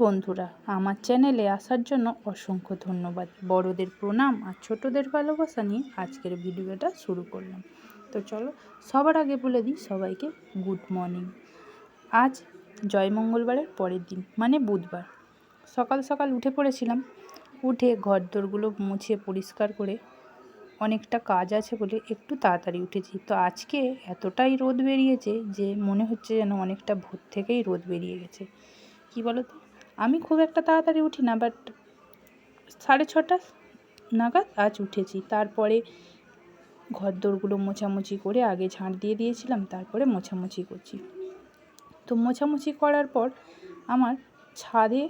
বন্ধুরা, আমার চ্যানেলে আসার জন্য অসংখ্য ধন্যবাদ। বড়দের প্রণাম আর ছোটদের ভালোবাসা নিয়ে আজকের ভিডিওটা শুরু করলাম। তো চলো, সবার আগে বলে দিই সবাইকে গুড মর্নিং। আজ জয়মঙ্গলবারের পরের দিন, মানে বুধবার। সকাল সকাল উঠে পড়েছিলাম। উঠে ঘরদোরগুলো মুছে পরিষ্কার করে অনেকটা কাজ আছে বলে একটু তাড়াতাড়ি উঠেছি। তো আজকে এতটাই রোদ বেরিয়েছে যে মনে হচ্ছে যেন অনেকটা ভোর থেকেই রোদ বেরিয়ে গেছে। কি বলো তো, আমি খুব একটা তাড়াতাড়ি উঠি না, বাট 6:30 নাগাদ আজ উঠেছি। তারপরে ঘরদোরগুলো মোছামুছি করে আগে ঝাঁট দিয়ে দিয়েছিলাম, তারপরে মোছামুছি করছি। তো মোছামুছি করার পর আমার ছাদে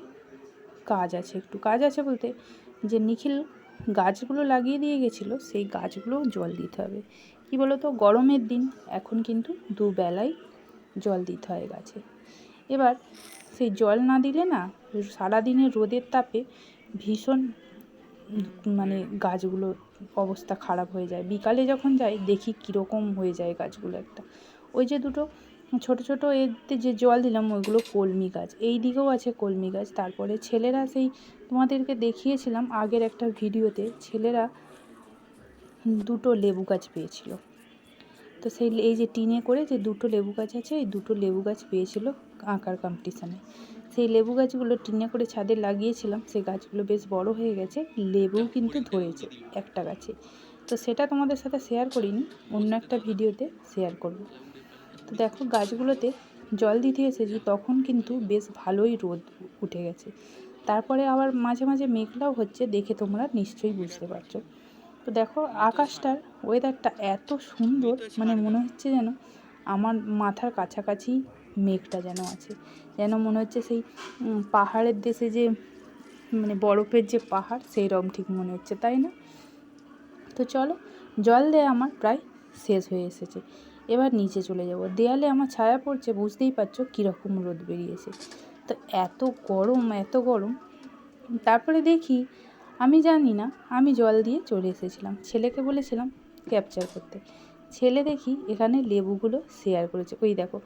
একটু কাজ আছে বলতে, যে নিখিল গাছগুলো লাগিয়ে দিয়ে গেছিলো, সেই গাছগুলো জল দিতে হবে। কি বলো তো, গরমের দিন, এখন কিন্তু দুবেলাই জল দিতে হয় গাছে। এবার সেই জল না দিলে না, সারাদিনের রোদের তাপে ভীষণ মানে গাছগুলো অবস্থা খারাপ হয়ে যায়। বিকালে যখন যাই দেখি কীরকম হয়ে যায় গাছগুলো। একটা ওই যে দুটো ছোট ছোট এতে যে জল দিলাম, ওইগুলো কলমি গাছ। এই দিকেও আছে কলমি গাছ। তারপরে ছেলেরা, সেই তোমাদেরকে দেখিয়েছিলাম আগের একটা ভিডিওতে, ছেলেরা দুটো লেবু গাছ পেয়েছিল। তো সেই এই যে টিনে করে যে দুটো লেবু গাছ আছে, এই দুটো লেবু গাছ পেয়েছিল আঁকার কম্পিটিশানে। সেই লেবু গাছগুলো টিনে করে ছাদে লাগিয়েছিলাম। সেই গাছগুলো বেশ বড় হয়ে গেছে, লেবুও কিন্তু ধরেছে একটা গাছে। তো সেটা তোমাদের সাথে শেয়ার করিনি, অন্য একটা ভিডিওতে শেয়ার করব। তো দেখো, গাছগুলোতে জল দিতে এসেছি, তখন কিন্তু বেশ ভালোই রোদ উঠে গেছে। তারপরে আবার মাঝে মাঝে মেঘলাও হচ্ছে, দেখে তোমরা নিশ্চয়ই বুঝতে পারছো। তো দেখো, আকাশটার ওয়েদারটা এত সুন্দর, মানে মনে হচ্ছে যেন আমার মাথার কাছাকাছি মেঘটা যেন আছে, যেন মনে হচ্ছে সেই পাহাড়ের দেশে যে মানে বরফের যে পাহাড়, সেই রকম ঠিক মনে হচ্ছে, তাই না? তো চলো, জল দেয়া আমার প্রায় শেষ হয়ে এসেছে। এবার নিচে চলে যাব। দেয়ালে আমার ছায়া পড়ছে, বুঝতেই পারছো কীরকম রোদ বেরিয়েছে। তো এত গরম। তারপরে দেখি, আমি জানি না, আমি জল দিয়ে চলে এসেছিলাম, ছেলেকে বলেছিলাম ক্যাপচার করতে। ছেলে দেখি এখানে লেবুগুলো শেয়ার করেছে। ওই দেখো,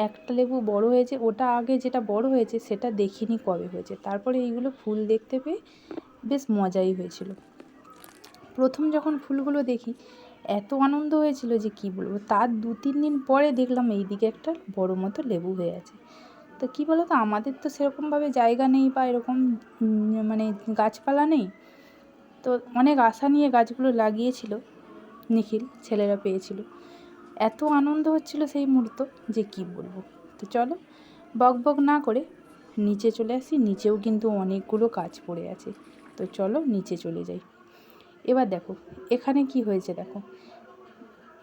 একটা লেবু বড় হয়েছে, ওটা আগে যেটা বড় হয়েছে সেটা দেখিনি কবে হয়েছে। তারপরে এইগুলো ফুল দেখতে পেয়ে বেশ মজাই হয়েছিল। প্রথম যখন ফুলগুলো দেখি এত আনন্দ হয়েছিল যে কি বলবো। তার 2-3 দিন পরে দেখলাম এইদিকে একটা বড় মতো লেবু হয়ে আছে। তো কী বলো তো, আমাদের তো সেরকমভাবে জায়গা নেই বা এরকম মানে গাছপালা নেই। তো অনেক আশা নিয়ে গাছগুলো লাগিয়েছিল নিখিল, ছেলেরা পেয়েছিল। এত আনন্দ হচ্ছিল সেই মুহূর্ত যে কি বলবো। তো চলো, বক না করে নিচে চলে আসি। নিচেও কিন্তু অনেকগুলো কাজ পড়ে আছে। তো চলো নিচে চলে যাই। এবার দেখো এখানে কি হয়েছে, দেখো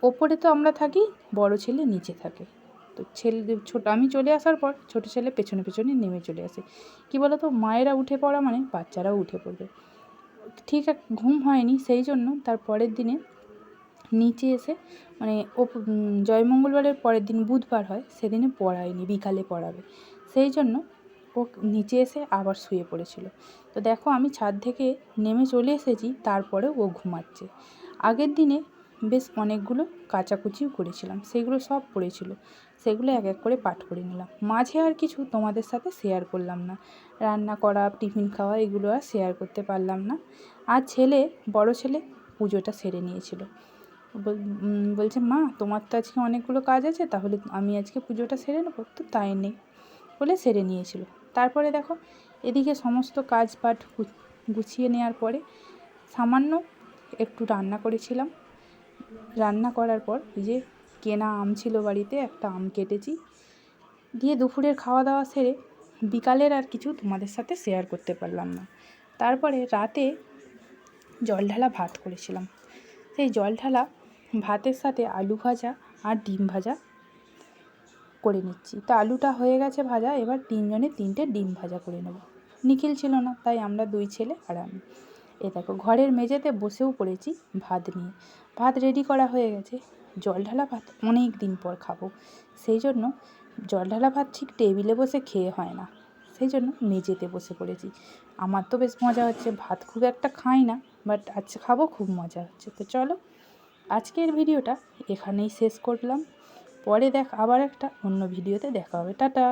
ওপরে তো আমরা থাকি, বড় ছেলে নিচে থাকে। তো আমি চলে আসার পর ছোট ছেলে পেছনে পেছনে নেমে চলে আসে। কি বলো তো, মায়েরা উঠে পড়া মানে বাচ্চারাও উঠে পড়বে। ঠিক ঘুম হয়নি, সেই জন্য তার পরের দিনে নিচে এসে, মানে জয়মঙ্গলবারের পরের দিন বুধবার হয়, সেদিনে পড়ায়নি, বিকালে পড়াবে, সেই জন্য ও নিচে এসে আবার শুয়ে পড়েছিল। তো দেখো, আমি ছাদ থেকে নেমে চলে এসেছি, তারপরে ও ঘুমাচ্ছে। আগের দিনে বেশ অনেকগুলো কাচাকুচিও করেছিলাম, সেগুলো সব পড়েছিল, সেগুলো এক এক করে পাঠ করে নিলাম। মাঝে আর কিছু তোমাদের সাথে শেয়ার করলাম না, রান্না করা, টিফিন খাওয়া, এগুলো আর শেয়ার করতে পারলাম না। আর বড় ছেলে পুজোটা সেরে নিয়েছিল। বলছে, মা তোমার তো আজকে অনেকগুলো কাজ আছে, তাহলে আমি আজকে পুজোটা সেরে নেবো। তো তাই নেই বলে সেরে নিয়েছিল। তারপরে দেখো, এদিকে সমস্ত কাজ পাঠ গুছিয়ে নেওয়ার পরে সামান্য একটু রান্না করেছিলাম। রান্না করার পর এই যে কেনা আম ছিল বাড়িতে, একটা আম কেটেছি, দিয়ে দুপুরের খাওয়া দাওয়া সেরে বিকালের আর কিছু তোমাদের সাথে শেয়ার করতে পারলাম না। তারপরে রাতে জল ঢালা ভাত করেছিলাম। সেই জল ঢালা ভাতের সাথে আলু ভাজা আর ডিম ভাজা করে নিচ্ছি। তো আলুটা হয়ে গেছে ভাজা, এবার 3 জনে 3টে ডিম ভাজা করে নেব। নিখিল ছিল না, তাই আমরা 2 ছেলে আর আমি। দেখো, ঘরের মেঝেতে বসেও পড়েছি ভাত নিয়ে। ভাত রেডি করা হয়ে গেছে। জল ঢালা ভাত অনেক দিন পর খাবো, সেই জন্য জল ঢালা ভাত ঠিক টেবিলে বসে খেয়ে হয় না, সেই জন্য মেঝেতে বসে পড়েছি। আমার তো বেশ মজা হচ্ছে, ভাত খুব একটা খাই না, বাট আজকে খাবো, খুব মজা হচ্ছে। তো চলো, আজকের ভিডিওটা এখানেই শেষ করলাম। পরে আবার একটা অন্য ভিডিওতে দেখা হবে। টাটা।